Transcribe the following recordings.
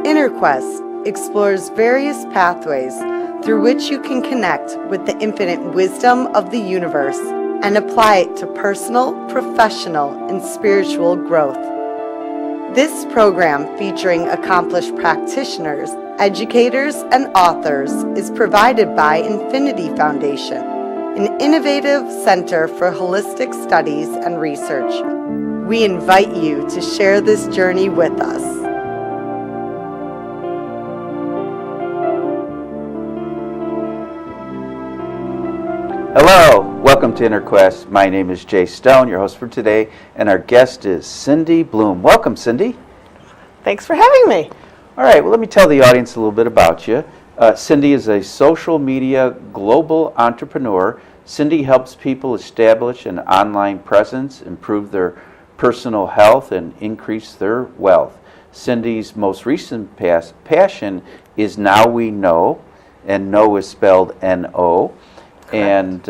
InnerQuest explores various pathways through which you can connect with the infinite wisdom of the universe and apply it to personal, professional, and spiritual growth. This program, featuring accomplished practitioners, educators, and authors, is provided by Infinity Foundation, an innovative center for holistic studies and research. We invite you to share this journey with us. Hello, welcome to InnerQuest. My name is Jay Stone, your host for today, and our guest is Cindy Bloom. Welcome, Cindy. Thanks for having me. All right, well, let me tell the audience a little bit about you. Cindy is a social media global entrepreneur. Cindy helps people establish an online presence, improve their personal health, and increase their wealth. Cindy's most recent passion is Now We Know, and know is spelled N-O. And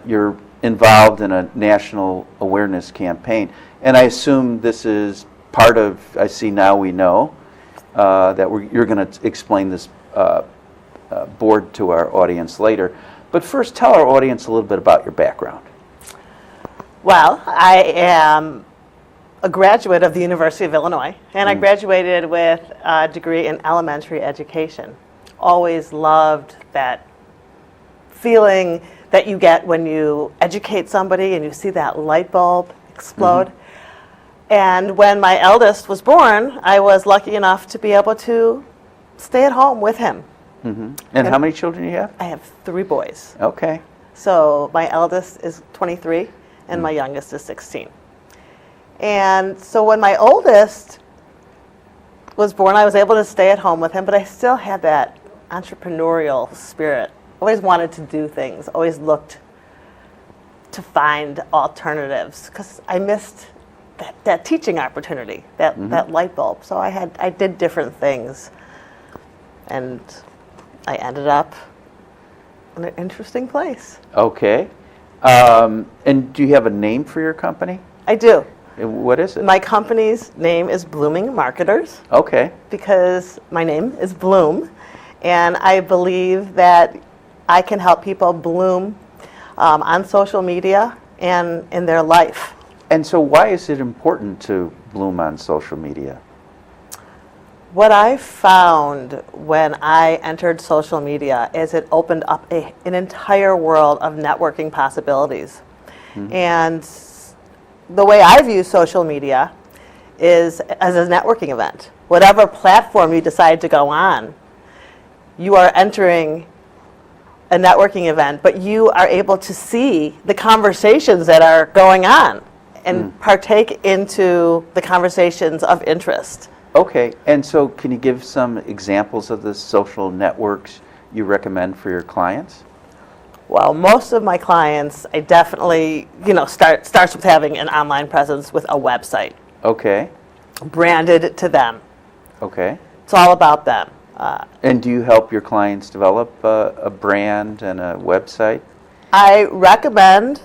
you're involved in a national awareness campaign. And I assume this is part of, I see Now We Know, that you're going to explain this board to our audience later. But first, tell our audience a little bit about your background. Well, I am a graduate of the University of Illinois, and I graduated with a degree in elementary education. Always loved that feeling that you get when you educate somebody and you see that light bulb explode. And when my eldest was born, I was lucky enough to be able to stay at home with him. And how many children do you have? I have 3 boys. Okay. So my eldest is 23 and my youngest is 16. And so when my oldest was born, I was able to stay at home with him, but I still had that entrepreneurial spirit. Always wanted to do things, always looked to find alternatives because I missed that teaching opportunity, that light bulb. So I did different things, and I ended up in an interesting place. Okay. And do you have a name for your company? I do. What is it? My company's name is Blooming Marketers. Okay. Because my name is Bloom, and I believe that I can help people bloom on social media and in their life. And so why is it important to bloom on social media? What I found when I entered social media is it opened up an entire world of networking possibilities. And the way I view social media is as a networking event. Whatever platform you decide to go on, you are entering a networking event, but you are able to see the conversations that are going on and partake into the conversations of interest. Okay, and so can you give some examples of the social networks you recommend for your clients? Well, most of my clients, I definitely, starts with having an online presence with a website. Okay. Branded to them. Okay. It's all about them. And do you help your clients develop a brand and a website? I recommend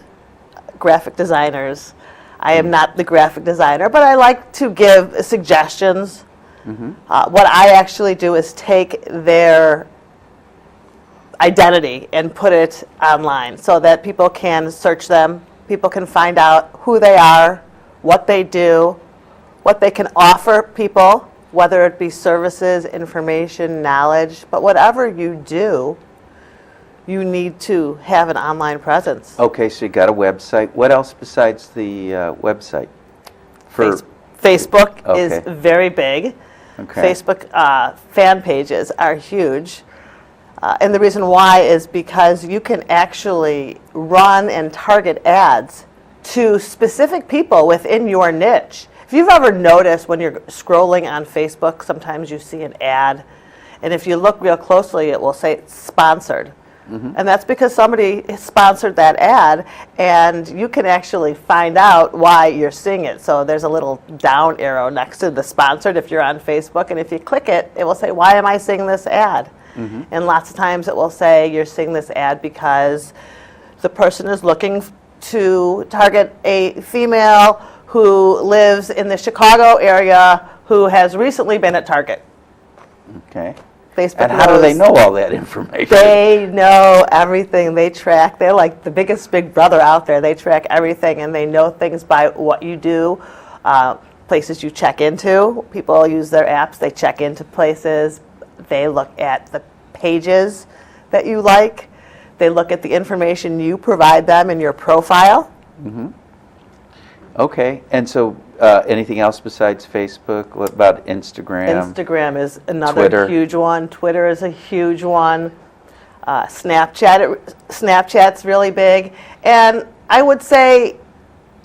graphic designers. I am not the graphic designer, but I like to give suggestions. What I actually do is take their identity and put it online so that people can search them, people can find out who they are, what they do, what they can offer people, whether it be services, information, knowledge, but whatever you do, you need to have an online presence. Okay, so you got a website. What else besides the website? Facebook Okay. is very big. Okay. Facebook fan pages are huge. And the reason why is because you can actually run and target ads to specific people within your niche. If you've ever noticed when you're scrolling on Facebook, sometimes you see an ad, and if you look real closely, it will say sponsored. And that's because somebody sponsored that ad, and you can actually find out why you're seeing it. So there's a little down arrow next to the sponsored if you're on Facebook, and if you click it, it will say, why am I seeing this ad? And lots of times it will say you're seeing this ad because the person is looking to target a female who lives in the Chicago area who has recently been at Target. Okay. Facebook And how do they knows- know all that information? They know everything. They track. They're like the biggest big brother out there. They track everything, and they know things by what you do, places you check into. People use their apps. They check into places. They look at the pages that you like. They look at the information you provide them in your profile. Okay. And so anything else besides Facebook? What about Instagram? Instagram is another Twitter. huge one. Twitter is a huge one. Snapchat's really big. And I would say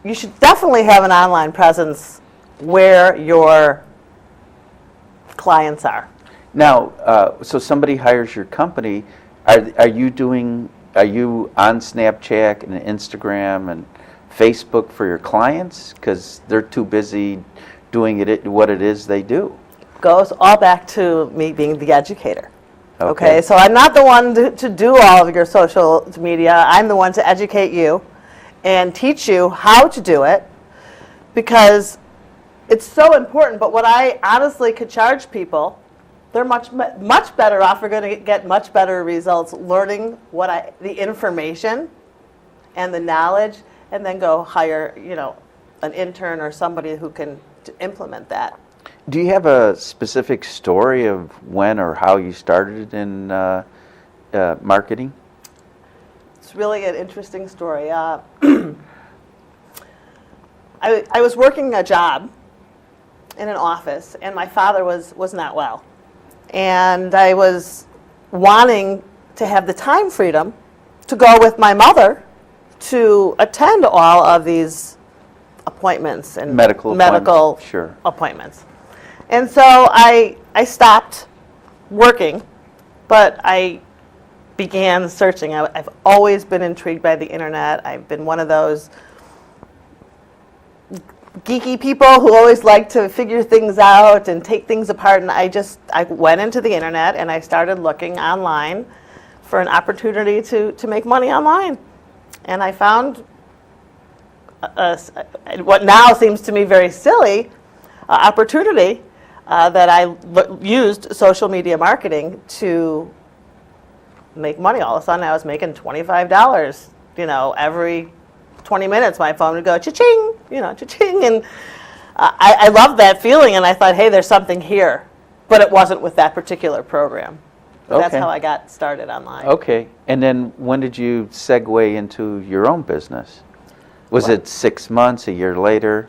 you should definitely have an online presence where your clients are. Now, so somebody hires your company. Are you on Snapchat and Instagram and Facebook for your clients? Because they're too busy doing what it is they do. Goes all back to me being the educator. Okay. So I'm not the one to do all of your social media. I'm the one to educate you and teach you how to do it, because it's so important. But what I honestly could charge people, they're much better off. We're going to get much better results learning the information and the knowledge, and then go hire, an intern or somebody who can implement that. Do you have a specific story of when or how you started in marketing? It's really an interesting story. I was working a job in an office, and my father was not well. And I was wanting to have the time freedom to go with my mother to attend all of these appointments and Medical appointments, sure. appointments. And so I stopped working, but I began searching. I've always been intrigued by the internet. I've been one of those geeky people who always like to figure things out and take things apart. And I went into the internet and I started looking online for an opportunity to make money online. And I found what now seems to me very silly opportunity that I used social media marketing to make money. All of a sudden I was making $25, every 20 minutes my phone would go cha-ching, cha-ching. And I loved that feeling, and I thought, hey, there's something here. But it wasn't with that particular program. But that's Okay. how I got started online. Okay. And then when did you segue into your own business? Was it 6 months, a year later?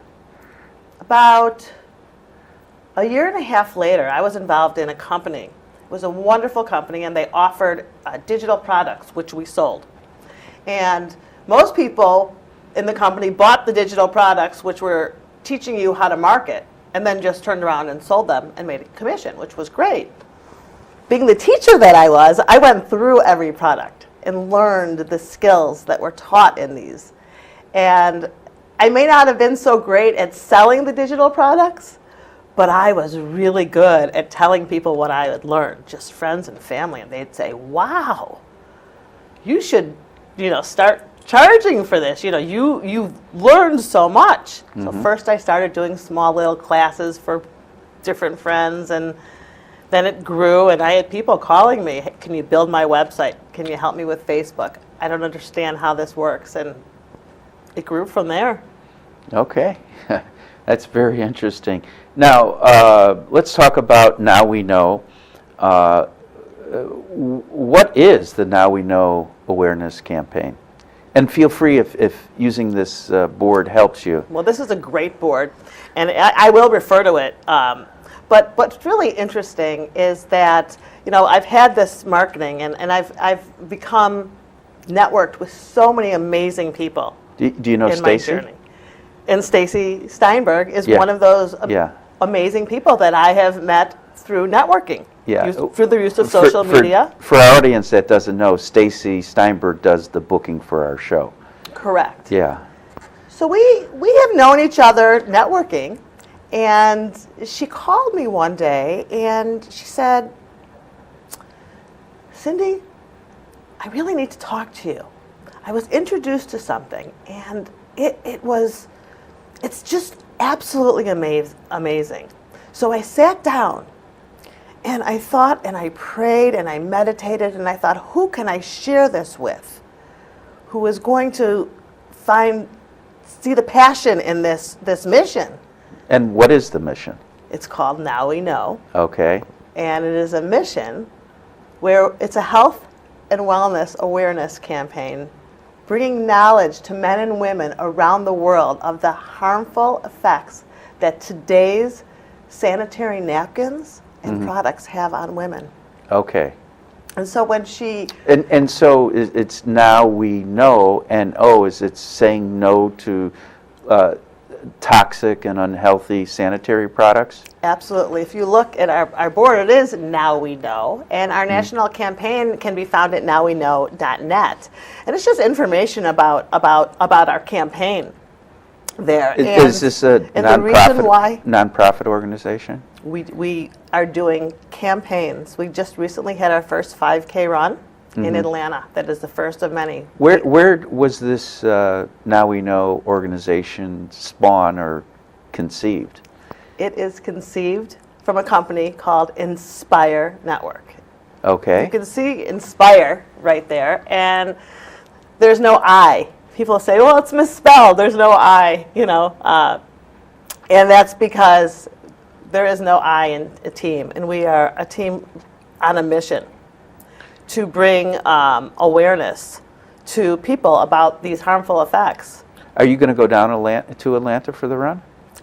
About a year and a half later, I was involved in a company. It was a wonderful company, and they offered digital products, which we sold. And most people in the company bought the digital products, which were teaching you how to market, and then just turned around and sold them and made a commission, which was great. Being the teacher that I was, I went through every product and learned the skills that were taught in these. And I may not have been so great at selling the digital products, but I was really good at telling people what I had learned, just friends and family. And they'd say, wow, you should, start charging for this. You've learned so much. So first I started doing small little classes for different friends, and then it grew, and I had people calling me, hey, can you build my website? Can you help me with Facebook? I don't understand how this works. And it grew from there. Okay. That's very interesting. Now, let's talk about Now We Know. What is the Now We Know awareness campaign? And feel free if using this board helps you. Well, this is a great board, and I will refer to it. But what's really interesting is that, I've had this marketing, and I've become networked with so many amazing people. Do you know in my Stacy? journey. And Stacy Steinberg is Yeah. one of those Yeah. amazing people that I have met through networking, Yeah. through the use of social media. For our audience that doesn't know, Stacy Steinberg does the booking for our show. Correct. Yeah. So we have known each other networking, and she called me one day and she said, Cindy, I really need to talk to you. I was introduced to something, and it's just absolutely amazing. So I sat down And I thought, and I prayed, and I meditated, and I thought, who can I share this with? Who is going to see the passion in this mission? And what is the mission? It's called Now We Know. Okay. And it is a mission where it's a health and wellness awareness campaign, bringing knowledge to men and women around the world of the harmful effects that today's sanitary napkins and products have on women. Okay. And so when she... And so it's Now We Know, and is it saying no to toxic and unhealthy sanitary products? Absolutely. If you look at our board, it is Now We Know, and our national campaign can be found at nowweknow.net. And it's just information about our campaign there. Is this a the reason why nonprofit organization? we are doing campaigns. We just recently had our first 5K run in Atlanta. That is the first of many. Where was this Now We Know organization spawn or conceived? It is conceived from a company called Inspire Network. Okay. You can see Inspire right there, and there's no I. People say, well, it's misspelled. There's no I, and that's because there is no I in a team, and we are a team on a mission to bring awareness to people about these harmful effects. Are you going to go down to Atlanta for the run?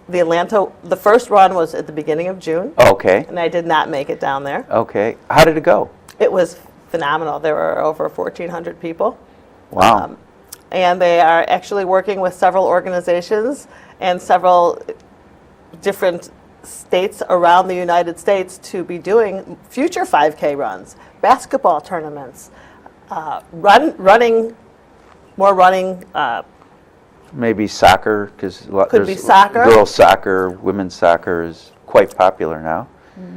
The first run was at the beginning of June. Okay. And I did not make it down there. Okay. How did it go? It was phenomenal. There were over 1,400 people. Wow. And they are actually working with several organizations and several different states around the United States to be doing future 5K runs, basketball tournaments, running. Maybe soccer, because Could be soccer. Girls soccer, women's soccer is quite popular now.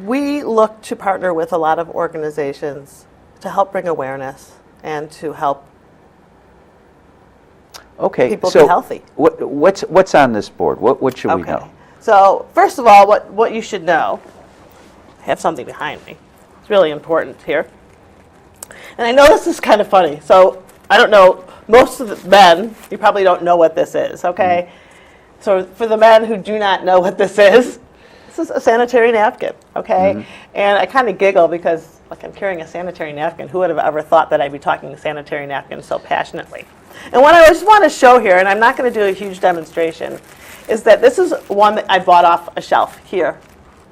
We look to partner with a lot of organizations to help bring awareness and to help people be healthy. What's on this board? What should we know? So first of all, what you should know, I have something behind me. It's really important here. And I know this is kind of funny, so I don't know, most of the men, you probably don't know what this is, okay? So for the men who do not know what this is a sanitary napkin, okay? And I kind of giggle because, I'm carrying a sanitary napkin. Who would have ever thought that I'd be talking sanitary napkins so passionately? And what I just want to show here, and I'm not going to do a huge demonstration, is that this is one that I bought off a shelf here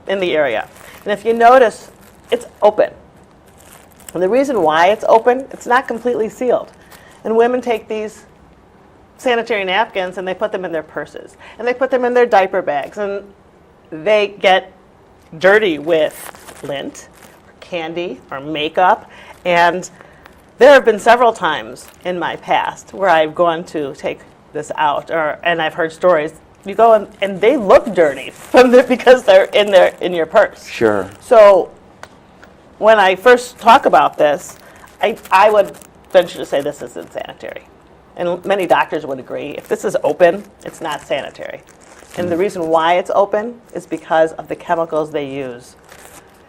in the area. And if you notice, it's open. And the reason why it's open, it's not completely sealed. And women take these sanitary napkins and they put them in their purses. And they put them in their diaper bags. And they get dirty with lint, or candy, or makeup. And there have been several times in my past where I've gone to take this out, and I've heard stories. You go and they look dirty because they're in your purse. Sure. So when I first talk about this, I would venture to say this isn't sanitary. And many doctors would agree. If this is open, it's not sanitary. And the reason why it's open is because of the chemicals they use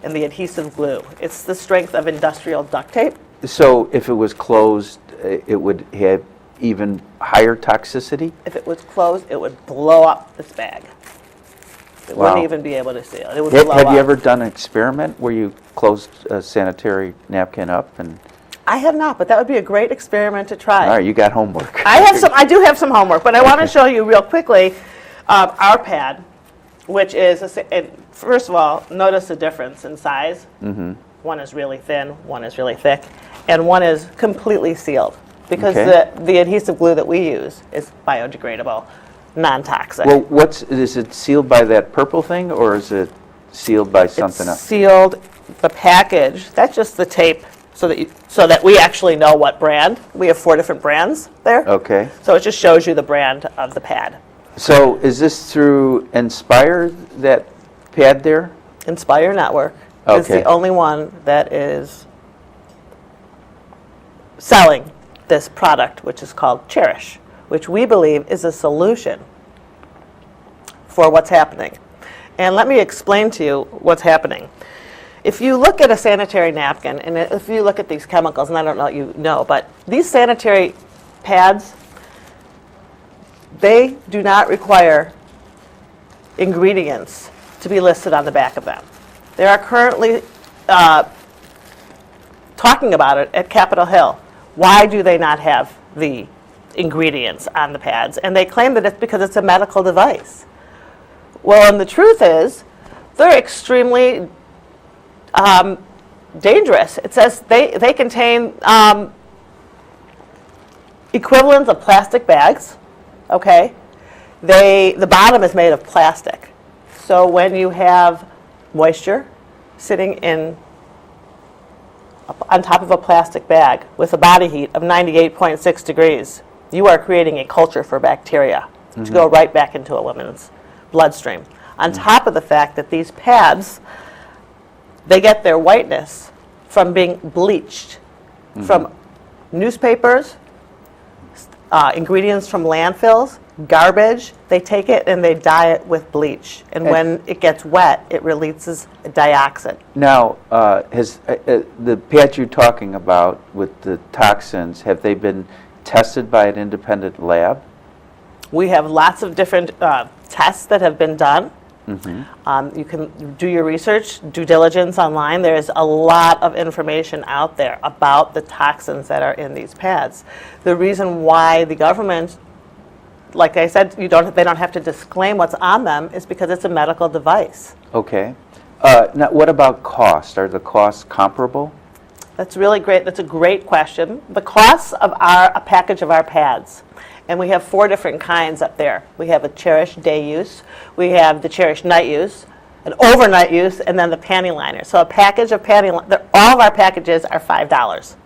and the adhesive glue. It's the strength of industrial duct tape. So if it was closed, it would have even higher toxicity? If it was closed, it would blow up this bag. It wouldn't even be able to seal it. It would blow up. Have you ever done an experiment where you closed a sanitary napkin up? And I have not, but that would be a great experiment to try. all right, you got homework. I do have some homework, but I want to show you real quickly our pad, which is, first of all, notice the difference in size. One is really thin, one is really thick, and one is completely sealed because the adhesive glue that we use is biodegradable, non-toxic. Well, is it sealed by that purple thing, or is it sealed by something else? Sealed, the package, that's just the tape so that we actually know what brand. We have 4 different brands there. Okay. So it just shows you the brand of the pad. So is this through Inspire, that pad there? Inspire Network is the only one that is selling this product, which is called Cherish, which we believe is a solution for what's happening. And let me explain to you what's happening. if you look at a sanitary napkin, and if you look at these chemicals, and I don't know what you know, but these sanitary pads, they do not require ingredients to be listed on the back of them. They are currently talking about it at Capitol Hill. Why do they not have the ingredients on the pads? And they claim that it's because it's a medical device. Well, and the truth is, they're extremely dangerous. It says they contain equivalents of plastic bags, okay? The bottom is made of plastic. So when you have moisture sitting on top of a plastic bag with a body heat of 98.6 degrees, you are creating a culture for bacteria to go right back into a woman's bloodstream. On top of the fact that these pads, they get their whiteness from being bleached from newspapers, ingredients from landfills, garbage. They take it and they dye it with bleach. And when it gets wet, it releases a dioxin. Now, has the pads you're talking about with the toxins, have they been tested by an independent lab? We have lots of different tests that have been done. You can do your research, due diligence online. There's a lot of information out there about the toxins that are in these pads. The reason why the government, like I said, they don't have to disclaim what's on them is because it's a medical device. Okay. Now, what about cost? Are the costs comparable? That's really great. That's a great question. The costs of a package of our pads, and we have 4 different kinds up there. We have a Cherish day use, we have the Cherish night use, an overnight use, and then the panty liner. So a package of all of our packages are $5.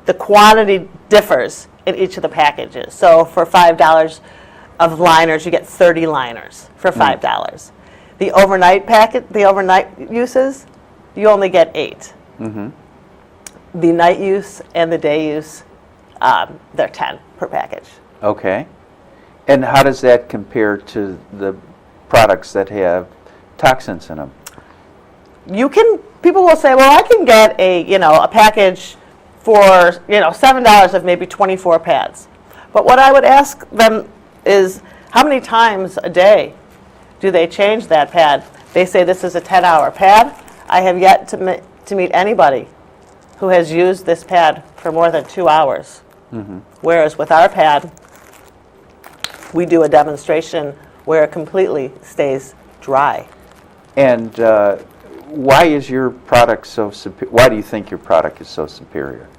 The quantity differs in each of the packages. So for $5 of liners, you get 30 liners for $5. The overnight uses, you only get 8. The night use and the day use, they're 10 per package. Okay. And how does that compare to the products that have toxins in them? People will say, well, I can get a package for $7 of maybe 24 pads. But what I would ask them is, how many times a day do they change that pad? They say this is a 10-hour pad. I have yet to meet anybody who has used this pad for more than 2 hours. Whereas with our pad, we do a demonstration where it completely stays dry. And why is your product so superior? Why do you think your product is so superior?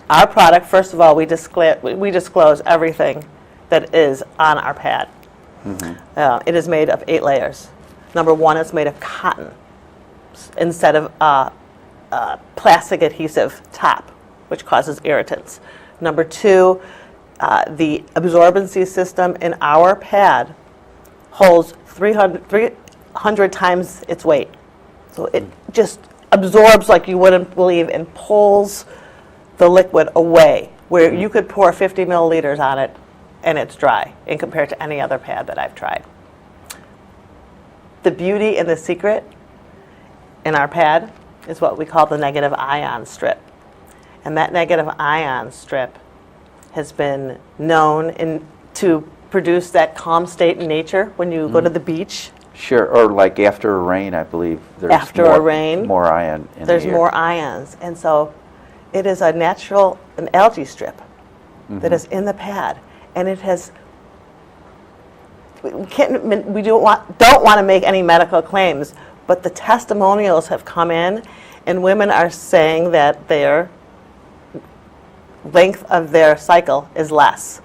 Our product, first of all, we disclose everything that is on our pad. It is made of 8 layers. Number 1, it's made of cotton instead of plastic adhesive top, which causes irritants. Number 2, the absorbency system in our pad holds 300 times its weight. So it just absorbs like you wouldn't believe and pulls the liquid away, where you could pour 50 milliliters on it and it's dry in compared to any other pad that I've tried. The beauty and the secret in our pad is what we call the negative ion strip. And that negative ion strip has been known to produce that calm state in nature when you go to the beach. Sure, or like after a rain, I believe there's more ion in there's the air. more ions. And so it is an algae strip that is in the pad. And it has, we don't want to make any medical claims, but the testimonials have come in and women are saying that their length of their cycle is less.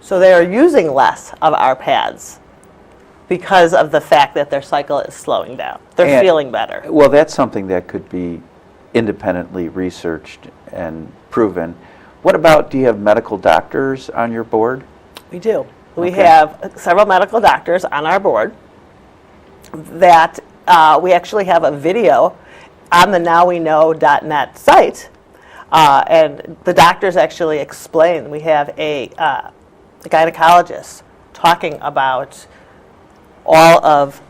So they are using less of our pads because of the fact that their cycle is slowing down. They're feeling better. Well, that's something that could be independently researched and proven. What about, do you have medical doctors on your board? We do. We have several medical doctors on our board that we actually have a video on the nowweknow.net site. And the doctors actually explain. We have a gynecologist talking about all of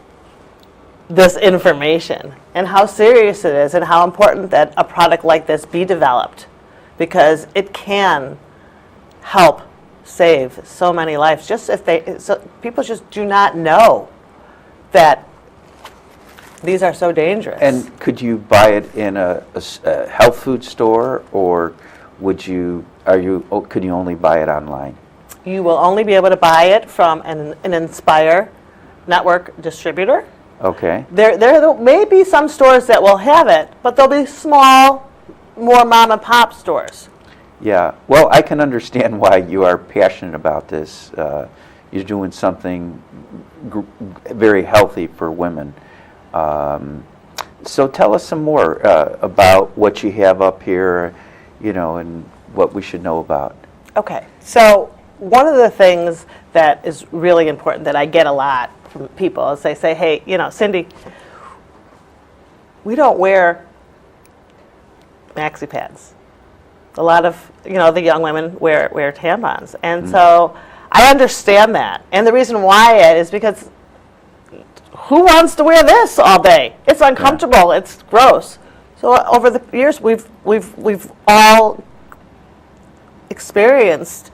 this information and how serious it is and how important that a product like this be developed, because it can help save so many lives. People just do not know that these are so dangerous. And could you buy it in a health food store, or could you only buy it online? You will only be able to buy it from an Inspire Network distributor. Okay. There may be some stores that will have it, but they'll be small, more mom and pop stores. Yeah. Well, I can understand why you are passionate about this. You're doing something very healthy for women. So tell us some more about what you have up here, and what we should know about. Okay. So one of the things that is really important that I get a lot from people is they say, hey, Cindy, we don't wear maxi pads. A lot of, the young women wear tampons. And so I understand that. And the reason why is because who wants to wear this all day? It's uncomfortable. Yeah. It's gross. So over the years, we've all experienced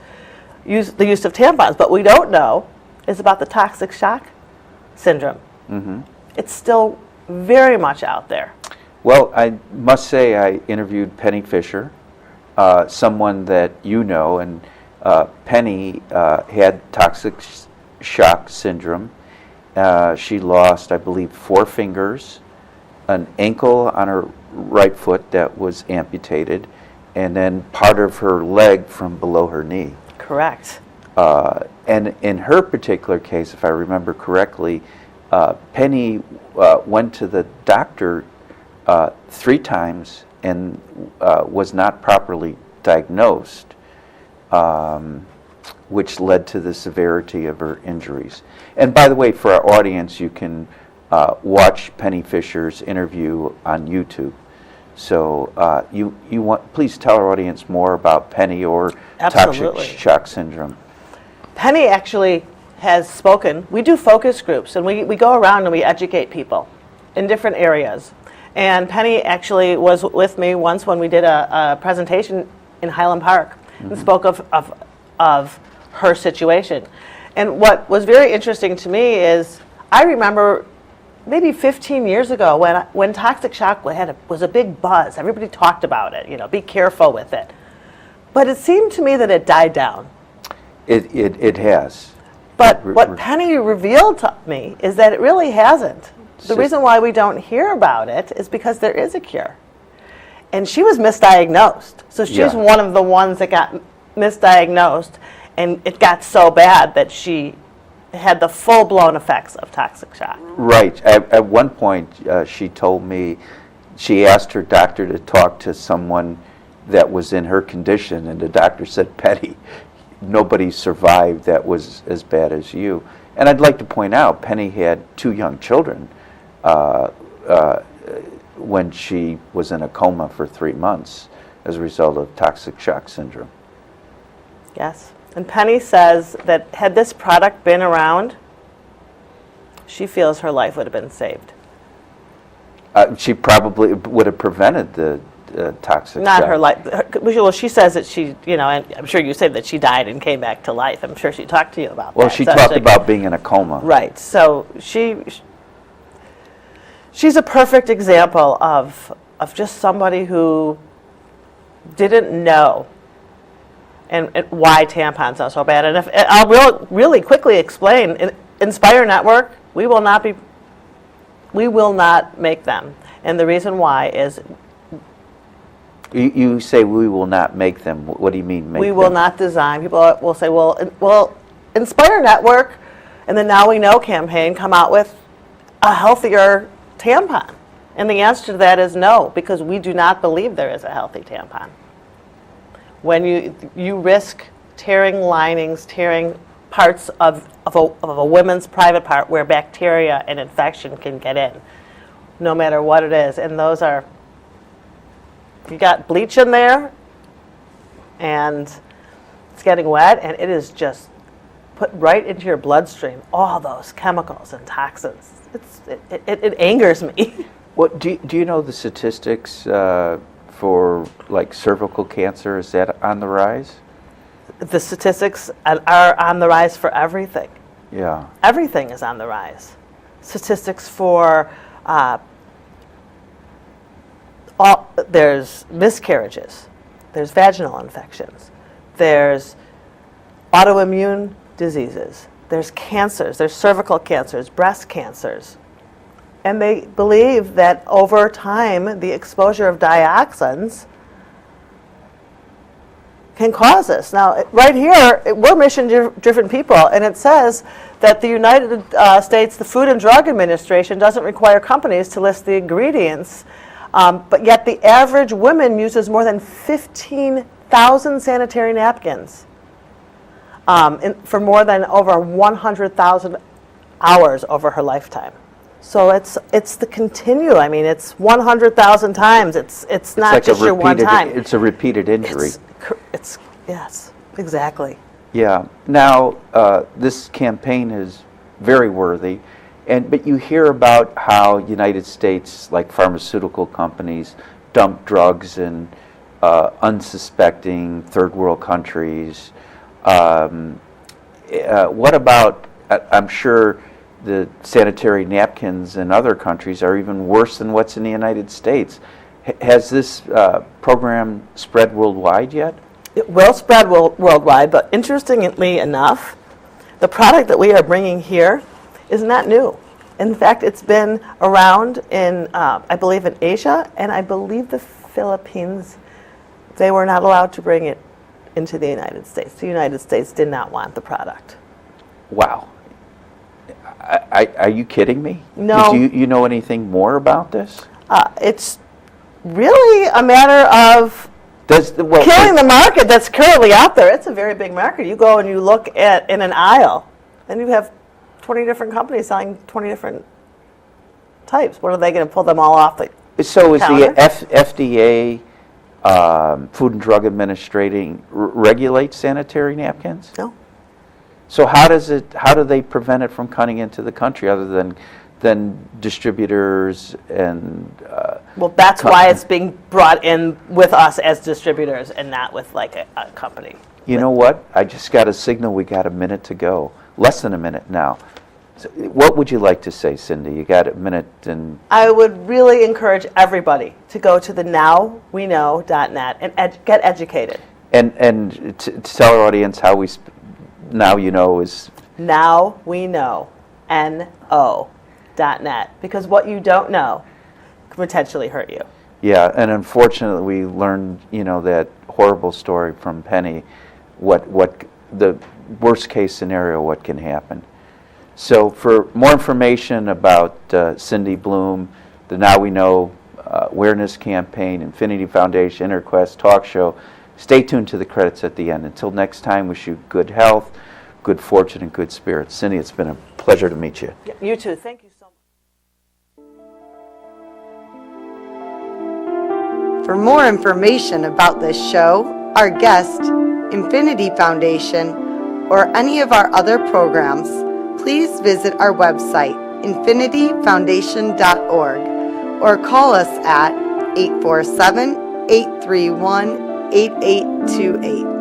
the use of tampons. But we don't know is about the toxic shock syndrome. Mm-hmm. It's still very much out there. Well, I must say I interviewed Penny Fisher, someone that you know, and Penny had toxic shock syndrome. She lost, I believe, 4 fingers, an ankle on her right foot that was amputated, and then part of her leg from below her knee. Correct. And in her particular case, if I remember correctly, Penny went to the doctor 3 times and was not properly diagnosed, which led to the severity of her injuries. And by the way, for our audience, you can watch Penny Fisher's interview on YouTube. So please tell our audience more about Penny or Absolutely. Toxic shock syndrome. Penny actually has spoken. We do focus groups, and we go around and we educate people in different areas. And Penny actually was with me once when we did a presentation in Highland Park and spoke of her situation. And what was very interesting to me is I remember maybe 15 years ago when toxic shock was a big buzz. Everybody talked about it, be careful with it. But it seemed to me that it died down. It has. But what Penny revealed to me is that it really hasn't. The reason why we don't hear about it is because there is a cure. And she was misdiagnosed. So she's one of the ones that got misdiagnosed, and it got so bad that she had the full-blown effects of toxic shock. Right. At one point, she told me she asked her doctor to talk to someone that was in her condition, and the doctor said, Penny, nobody survived that was as bad as you. And I'd like to point out, Penny had 2 young children when she was in a coma for 3 months as a result of toxic shock syndrome. Yes. And Penny says that had this product been around, she feels her life would have been saved. She probably would have prevented the toxic Not shock. her life. Well, she says that she, and I'm sure you said that she died and came back to life. I'm sure she talked to you about that. Well, she talked about being in a coma. Right. So she's a perfect example of just somebody who didn't know and why tampons are so bad. And if I'll really quickly explain, Inspire Network, we will not make them. And the reason why is You say we will not make them. What do you mean make them? We will not design. People will say, well, Inspire Network and the Now We Know campaign come out with a healthier tampon. And the answer to that is no, because we do not believe there is a healthy tampon. When you risk tearing linings, tearing parts of a woman's private part where bacteria and infection can get in, no matter what it is. And those are, you got bleach in there, and it's getting wet, and it is just put right into your bloodstream all those chemicals and toxins. It angers me. What do you know the statistics for like cervical cancer? Is that on the rise? The statistics are on the rise for everything. Yeah. Everything is on the rise. Statistics for there's miscarriages, there's vaginal infections, there's autoimmune diseases, there's cancers, there's cervical cancers, breast cancers. And they believe that over time, the exposure of dioxins can cause this. Now, right here, we're mission-driven people, and it says that the United States, the Food and Drug Administration, doesn't require companies to list the ingredients, but yet the average woman uses more than 15,000 sanitary napkins for more than over 100,000 hours over her lifetime. So it's the continue. I mean, it's 100,000 times. It's not like just your one time. It's a repeated injury. It's yes, exactly. Yeah. Now, this campaign is very worthy, but you hear about how United States, like pharmaceutical companies, dump drugs in unsuspecting third world countries. What about? I'm sure the sanitary napkins in other countries are even worse than what's in the United States. Has this program spread worldwide yet? It will spread worldwide, but interestingly enough, the product that we are bringing here is not new. In fact, it's been around in, I believe, in Asia, and I believe the Philippines. They were not allowed to bring it into the United States. The United States did not want the product. Wow. Are you kidding me? No. Do you know anything more about this? It's really a matter of killing the market that's currently out there. It's a very big market. You go and you look at in an aisle, and you have 20 different companies selling 20 different types. What are they going to pull them all off the So is counter? the FDA, Food and Drug Administration, regulate sanitary napkins? No. So how do they prevent it from coming into the country other than distributors and Well, that's why it's being brought in with us as distributors and not with like a company. You know what? I just got a signal we got a minute to go. Less than a minute now. So what would you like to say, Cindy? You got a minute and... I would really encourage everybody to go to the nowweknow.net and get educated. And to tell our audience how we... Now you know is... Now we know, NO.net, because what you don't know can potentially hurt you. Yeah, and unfortunately we learned, that horrible story from Penny, what the worst case scenario, what can happen. So for more information about Cindy Bloom, the Now We Know awareness campaign, Infinity Foundation, InterQuest talk show, stay tuned to the credits at the end. Until next time, wish you good health, good fortune, and good spirits. Cindy, it's been a pleasure to meet you. Yeah, you too. Thank you so much. For more information about this show, our guest, Infinity Foundation, or any of our other programs, please visit our website, infinityfoundation.org, or call us at 847-831-8828.